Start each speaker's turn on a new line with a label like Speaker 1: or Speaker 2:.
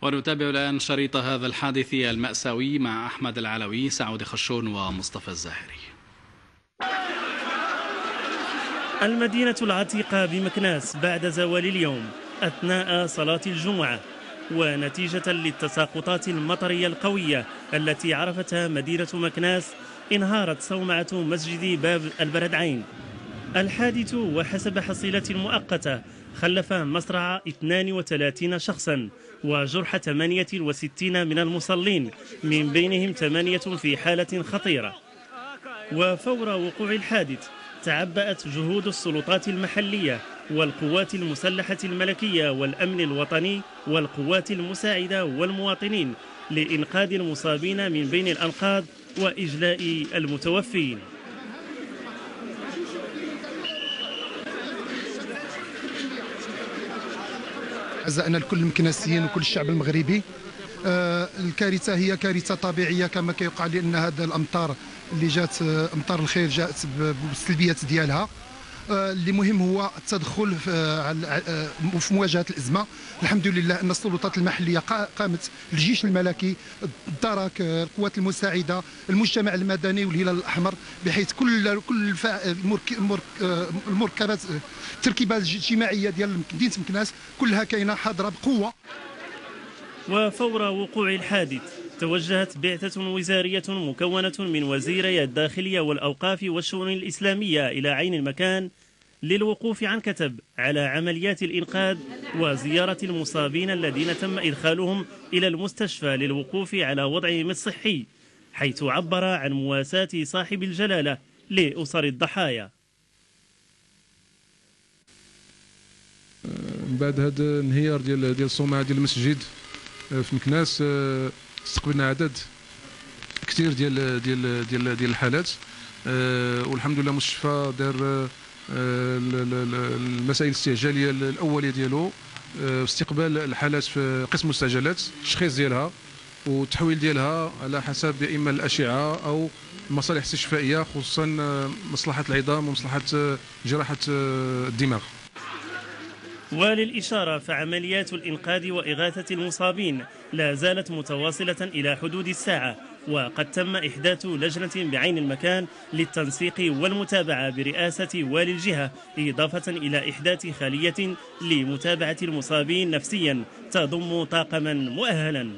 Speaker 1: ونتابع الآن شريط هذا الحادث المأساوي مع أحمد العلوي، سعود خشون ومصطفى الزاهري.
Speaker 2: المدينة العتيقة بمكناس بعد زوال اليوم أثناء صلاة الجمعة، ونتيجة للتساقطات المطرية القوية التي عرفتها مدينة مكناس انهارت صومعة مسجد باب البردعين. الحادث وحسب حصيلة مؤقتة خلف مصرع 32 شخصا وجرح 68 من المصلين، من بينهم 8 في حالة خطيرة. وفور وقوع الحادث تعبأت جهود السلطات المحلية والقوات المسلحة الملكية والأمن الوطني والقوات المساعدة والمواطنين لإنقاذ المصابين من بين الأنقاض وإجلاء المتوفين.
Speaker 3: أعزائنا الكل المكناسيين وكل الشعب المغربي، الكارثة هي كارثة طبيعية كما كيوقع، لأن هذه الأمطار اللي جات أمطار الخير جاءت بالسلبيات ديالها. اللي مهم هو التدخل في مواجهة الأزمة. الحمد لله أن السلطات المحلية قامت، الجيش الملكي، الدرك، القوات المساعدة، المجتمع المدني والهلال الأحمر، بحيث كل المركبات التركيبات الاجتماعية ديال مدينة مكناس كلها كاينة حاضرة بقوة.
Speaker 2: وفور وقوع الحادث توجهت بعثة وزارية مكونة من وزيري الداخلية والأوقاف والشؤون الإسلامية إلى عين المكان للوقوف عن كتب على عمليات الإنقاذ وزيارة المصابين الذين تم إدخالهم إلى المستشفى للوقوف على وضعهم الصحي، حيث عبر عن مواساة صاحب الجلالة لأسر الضحايا.
Speaker 4: بعد هذا الانهيار ديال الصومعة ديال المسجد في مكناس، استقبلنا عدد كثير ديال الحالات، والحمد لله المستشفى دار المسائل الاستعجاليه الاوليه ديالو، استقبال الحالات في قسم المستعجلات، التشخيص ديالها والتحويل ديالها على حسب اما الاشعه او المصالح الاستشفائيه، خصوصا مصلحه العظام ومصلحه جراحه الدماغ.
Speaker 2: وللإشارة فعمليات الإنقاذ وإغاثة المصابين لا زالت متواصلة إلى حدود الساعة، وقد تم إحداث لجنة بعين المكان للتنسيق والمتابعة برئاسة والي الجهة، إضافة إلى إحداث خلية لمتابعة المصابين نفسيا تضم طاقما مؤهلا.